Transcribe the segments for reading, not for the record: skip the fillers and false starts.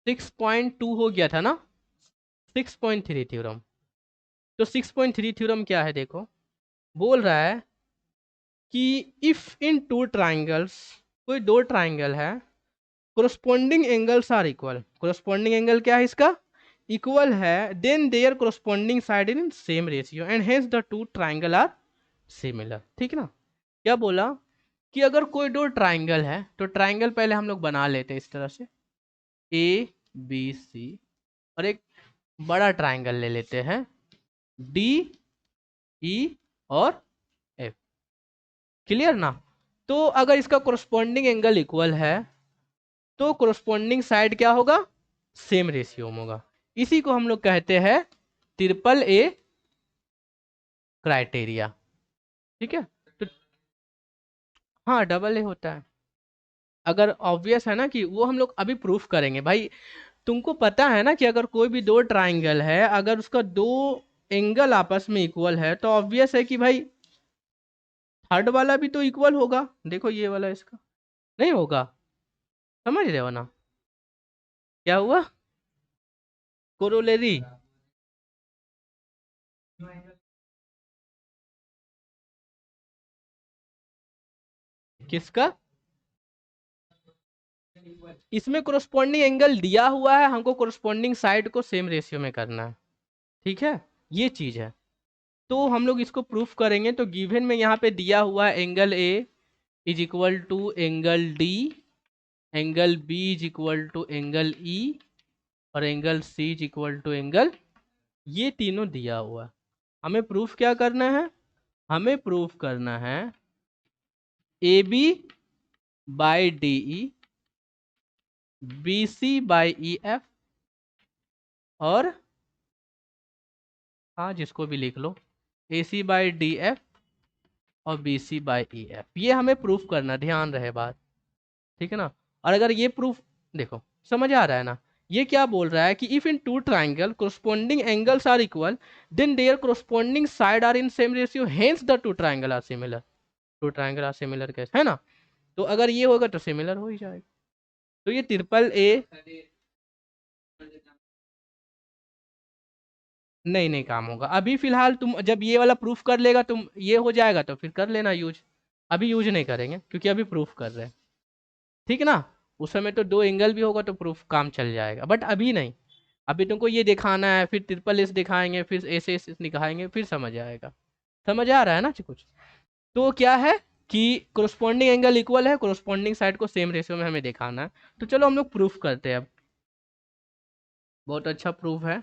6.2 हो गया था ना, 6.3 थ्योरम। तो 6.3 थ्योरम क्या है, देखो बोल रहा है कि इफ इन टू ट्राइंगल्स, कोई दो ट्राइंगल है, corresponding angles are equal, corresponding angle क्या है इसका, इक्वल है, then their corresponding side in same ratio and hence the two triangle are similar. ठीक ना, क्या बोला कि अगर कोई दो ट्राइंगल है, तो ट्राइंगल पहले हम लोग बना लेते हैं इस तरह से, ए बी सी, और एक बड़ा ट्राइंगल ले लेते हैं डी ई और एफ। क्लियर ना। तो अगर इसका कोरस्पॉन्डिंग एंगल इक्वल है तो कोरस्पॉन्डिंग साइड क्या होगा, सेम रेशियो में होगा। इसी को हम लोग कहते हैं ट्रिपल ए क्राइटेरिया। ठीक है, तो हाँ डबल ए होता है। अगर ऑब्वियस है ना कि वो हम लोग अभी प्रूफ करेंगे भाई। तुमको पता है ना कि अगर कोई भी दो ट्राइंगल है, अगर उसका दो एंगल आपस में इक्वल है, तो ऑब्वियस है कि भाई थर्ड वाला भी तो इक्वल होगा। देखो ये वाला इसका नहीं होगा, समझ रहे हो ना, क्या हुआ, कोरोलरी। किसका, इसमें कोरस्पॉन्डिंग एंगल दिया हुआ है, हमको कोरस्पॉन्डिंग साइड को सेम रेशियो में करना है। ठीक है, ये चीज है। तो हम लोग इसको प्रूफ करेंगे। तो गिवन में यहाँ पे दिया हुआ है angle A is equal to angle D, angle B is equal to angle E, और angle C is equal to angle, ये तीनों दिया हुआ है। हमें प्रूफ क्या करना है, हमें प्रूफ करना है A B by D E, B C by E F, और हाँ जिसको भी लिख लो A C by D F और B C by E F, ये हमें प्रूफ करना, ध्यान रहे बात। ठीक है ना। और अगर ये प्रूफ, देखो समझ आ रहा है ना, ये क्या बोल रहा है कि if in two triangle corresponding angles are equal then their corresponding side are in same ratio hence the two triangle are similar. Two triangle are similar कैसे है ना, तो अगर ये होगा तो सिमिलर हो ही जाएगा। तो ये ट्रिपल ए, नहीं नहीं काम होगा अभी फिलहाल, तुम जब ये वाला प्रूफ कर लेगा, तुम ये हो जाएगा तो फिर कर लेना यूज। अभी यूज नहीं करेंगे क्योंकि अभी प्रूफ कर रहे हैं। ठीक है ना, उस समय तो दो एंगल भी होगा तो प्रूफ काम चल जाएगा, बट अभी नहीं। अभी तुमको ये दिखाना है, फिर ट्रिपल एस दिखाएंगे, फिर एस एस दिखाएंगे, फिर समझ आएगा। समझ आ रहा है ना कुछ। तो क्या है कि कोरस्पॉन्डिंग एंगल इक्वल है, कोरस्पॉन्डिंग साइड को सेम रेशियो में हमें दिखाना है। तो चलो हम लोग प्रूफ करते हैं अब। बहुत अच्छा प्रूफ है,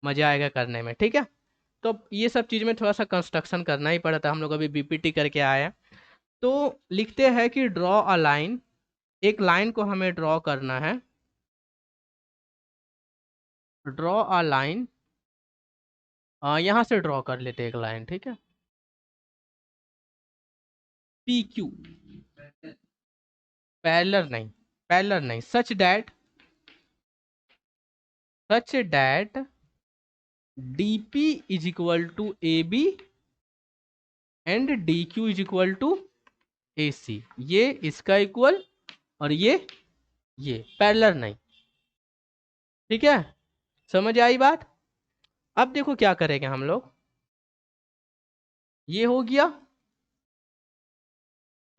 मजा आएगा करने में। ठीक है, तो अब ये सब चीज़ में थोड़ा सा कंस्ट्रक्शन करना ही पड़ा था, हम लोग अभी बीपीटी करके आए हैं। तो लिखते हैं कि ड्रॉ अ लाइन, एक लाइन को हमें ड्रॉ करना है। ड्रॉ अ लाइन, यहाँ से ड्रॉ कर लेते हैं एक लाइन। ठीक है, पी क्यू, पैरेलल नहीं, पैरेलल नहीं, such that D P is equal to A B and D Q is equal to A C, ये इसका इक्वल और ये पैरेलल नहीं। ठीक है, समझ आई बात। अब देखो क्या करेंगे हम लोग, ये हो गया,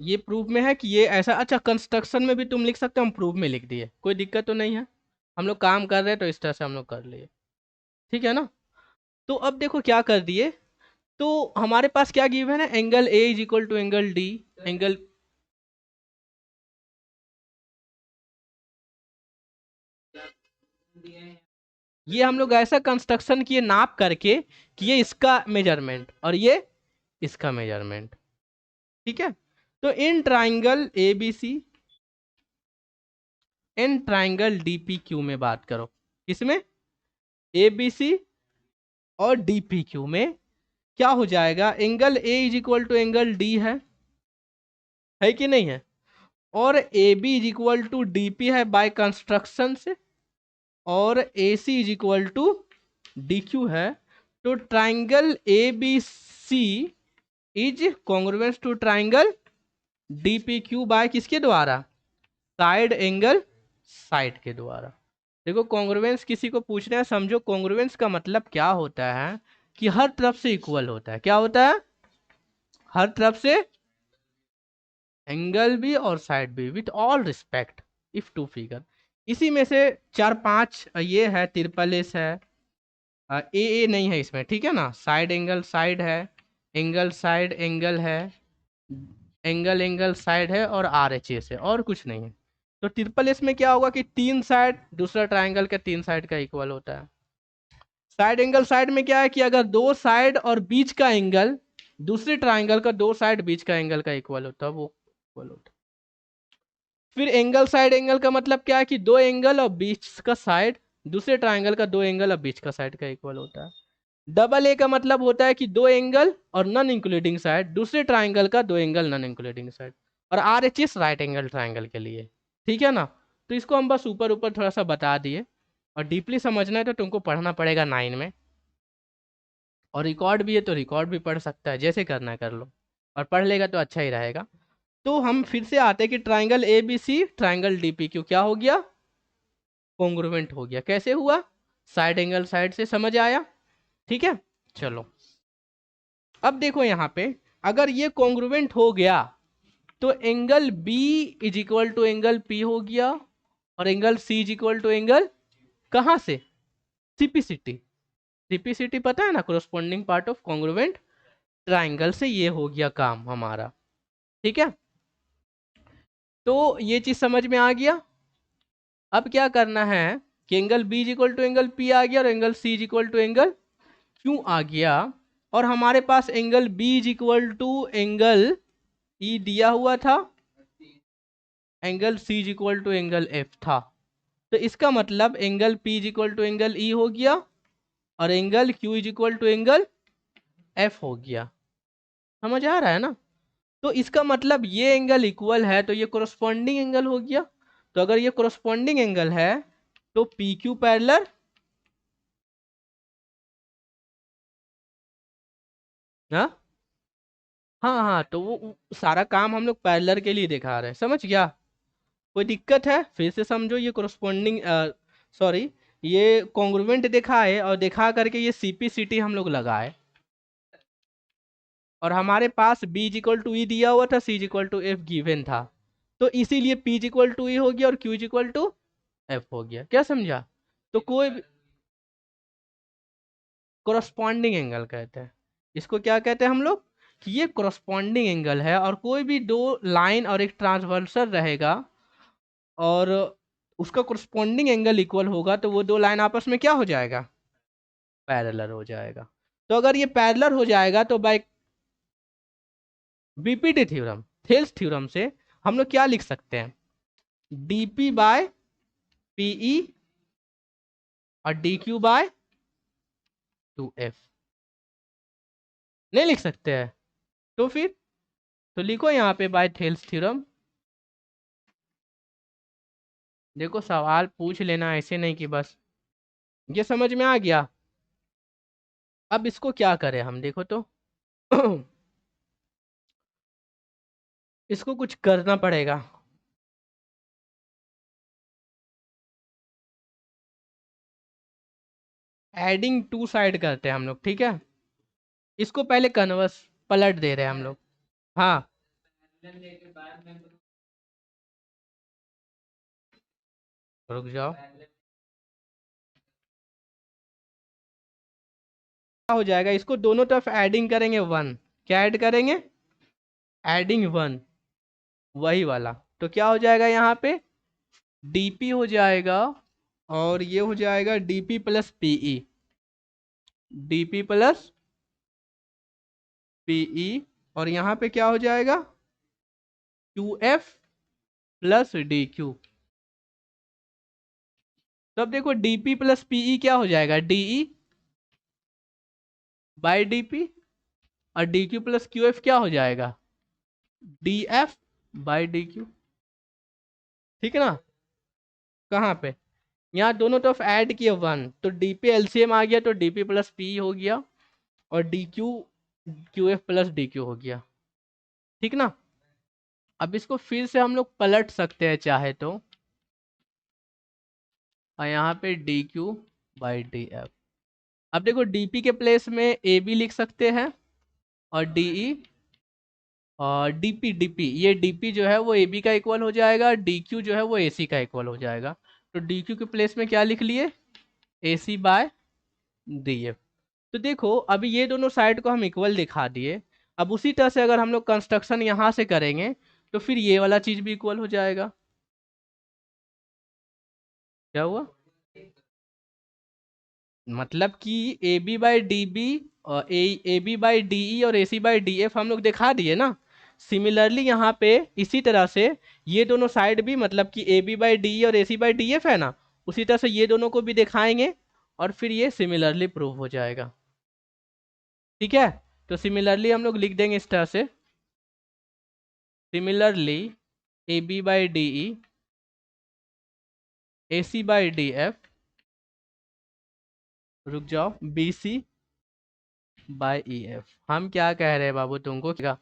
ये प्रूफ में है कि ये ऐसा। अच्छा कंस्ट्रक्शन में भी तुम लिख सकते हो, हम प्रूफ में लिख दिए, कोई दिक्कत तो नहीं है। हम लोग काम कर रहे हैं तो इस तरह से हम लोग कर लिए। ठीक है ना। तो अब देखो क्या कर दिए, तो हमारे पास क्या गिवन है, angle A is equal to angle D, angle ये हम लोग ऐसा कंस्ट्रक्शन किए नाप करके कि ये इसका मेजरमेंट और ये इसका मेजरमेंट। ठीक है, तो in triangle A B C, in triangle D P Q में बात करो, किसमें, ए बी सी और डी पी क्यू में क्या हो जाएगा, angle A is equal to angle D है कि नहीं है, और A B is equal to D P है बाय कंस्ट्रक्शन से, और A C is equal to D Q है। तो triangle A B C is congruence to triangle D P Q by किसके द्वारा, साइड एंगल साइड के द्वारा। देखो कॉन्ग्रुएंस किसी को पूछना है, समझो कॉन्ग्रुएंस का मतलब क्या होता है कि हर तरफ से इक्वल होता है। क्या होता है? हर तरफ से, एंगल भी और साइड भी, with all respect if two figure. इसी में से चार पांच ये है, ट्रिपल एस है, ए नहीं है इसमें, ठीक है ना। साइड है, एंगल साइड एंगल है, एंगल एंगल साइड है, और आर एच एस है, और कुछ नहीं है। तो ट्रिपल एस में क्या होगा कि तीन साइड दूसरा ट्राइंगल के तीन साइड का इक्वल होता है। साइड एंगल साइड में क्या है कि अगर दो साइड और बीच का एंगल दूसरे ट्राइंगल का दो साइड बीच का एंगल का इक्वल होता है, वो इक्वल होता है। फिर एंगल साइड एंगल का मतलब क्या है कि दो एंगल और बीच का साइड दूसरे ट्राइंगल का दो एंगल और बीच का साइड का इक्वल होता है। डबल ए का मतलब होता है कि दो एंगल और नॉन इंक्लूडिंग साइड दूसरे ट्राइंगल का दो एंगल नॉन इंक्लूडिंग साइड। और R H S right angle triangle के लिए, ठीक है ना। तो इसको हम बस ऊपर ऊपर थोड़ा सा बता दिए, और डीपली समझना है तो तुमको पढ़ना पड़ेगा 9 में। और रिकॉर्ड भी है तो रिकॉर्ड भी पढ़ सकता है, जैसे करना है कर लो, और पढ़ लेगा तो अच्छा ही रहेगा। तो हम फिर से आते हैं कि triangle A B C triangle D P Q क्या हो गया? कॉन्ग्रुएंट हो गया। कैसे हुआ? साइड एंगल साइड से, समझ आया? ठीक है, चलो। अब देखो यहाँ पे, अगर ये कॉन्ग्रुएंट हो गया तो angle B is equal to angle P हो गया, और angle C is equal to angle, कहाँ से? सीपीसीटी। सीपीसीटी पता है ना, corresponding part of congruent triangle से ये हो गया काम हमारा। ठीक है, तो ये चीज समझ में आ गया। अब क्या करना है कि angle B is equal to angle P आ गया, और angle C is equal to angle Q आ गया, और हमारे पास angle B is equal to angle E दिया हुआ था, angle C is equal to angle F था। तो इसका मतलब angle P is equal to angle E हो गया, और angle Q is equal to angle F हो गया। समझ आ रहा है ना? तो इसका मतलब ये एंगल इक्वल है तो ये कोरोस्पोंडिंग एंगल हो गया। तो अगर ये कोरोस्पोंडिंग एंगल है तो पी क्यू पैरेलल, हाँ हाँ हाँ, तो वो सारा काम हम लोग पैरेलल के लिए दिखा रहे हैं, समझ गया? कोई दिक्कत है? फिर से समझो, ये कोरोस्पोंडिंग, सॉरी, ये कॉन्ग्रुएंट देखा है, और दिखा करके ये सीपीसीटी हम लोग लगाए, और हमारे पास B is equal to E दिया हुआ था, C is equal to F given था। तो इसीलिए P is equal to E हो गया और Q is equal to F हो गया। क्या समझा? तो कोई कोरस्पॉन्डिंग एंगल कहते हैं इसको। क्या कहते हैं हम लोग? कि ये कोरस्पॉन्डिंग एंगल है, और कोई भी दो लाइन और एक ट्रांसवर्सल रहेगा, और उसका कोरस्पॉन्डिंग एंगल इक्वल होगा, तो वो दो लाइन आपस में क्या हो जाएगा? पैरेलल हो जाएगा। तो अगर ये पैरेलल हो जाएगा तो by BPT theorem, Thales theorem से हम लोग क्या लिख सकते हैं? डीपी बाय पीई और D Q by two F. नहीं लिख सकते हैं? तो फिर तो लिखो यहाँ पे बाय थेल्स थ्योरम। देखो सवाल पूछ लेना, ऐसे नहीं कि बस। ये समझ में आ गया? अब इसको क्या करें हम, देखो तो इसको कुछ करना पड़ेगा। एडिंग टू साइड करते हैं हम लोग, ठीक है। इसको पहले कन्वर्स पलट दे रहे हैं हम लोग। हाँ, रुक जाओ। क्या हो जाएगा? इसको दोनों तरफ एडिंग करेंगे 1। क्या ऐड करेंगे? एडिंग 1, वही वाला। तो क्या हो जाएगा यहाँ पे? डीपी हो जाएगा, और ये हो जाएगा DP plus PE, DP plus PE, और यहाँ पे क्या हो जाएगा? Q F plus D Q. तब देखो डीपी प्लस पीई क्या हो जाएगा? डीई बाई डीपी, और D Q plus Q F क्या हो जाएगा? D F by D Q. ठीक है ना? कहाँ पे? यहाँ दोनों तरफ ऐड किए 1, तो डीपी एलसीएम आ गया, तो डीपी प्लस पी हो गया, और D Q Q F plus D Q हो गया। ठीक ना? अब इसको फिर से हम लोग पलट सकते हैं चाहे तो। और यहाँ पे D Q by D F. अब देखो डीपी के प्लेस में ए बी लिख सकते हैं और डीई और डीपी डीपी ये डीपी जो है वो ए बी का इक्वल हो जाएगा, डी क्यू जो है वो ए सी का इक्वल हो जाएगा। तो डी क्यू के प्लेस में क्या लिख लिए, ए सी बाय डी एफ। तो देखो अभी ये दोनों साइड को हम इक्वल दिखा दिए। अब उसी तरह से अगर हम लोग कंस्ट्रक्शन यहाँ से करेंगे तो फिर ये वाला चीज भी इक्वल हो जाएगा। क्या हुआ, मतलब कि A B by D B और A B by D E और A C by D F हम लोग दिखा दिए ना। सिमिलरली यहाँ पे इसी तरह से ये दोनों साइड भी, मतलब कि A B by D E और A C by D F है ना, उसी तरह से ये दोनों को भी दिखाएंगे और फिर ये सिमिलरली प्रूव हो जाएगा। ठीक है, तो सिमिलरली हम लोग लिख देंगे इस तरह से, similarly A B by D E A C by D F, रुक जाओ, B C by E F. हम क्या कह रहे हैं बाबू तुमको, क्या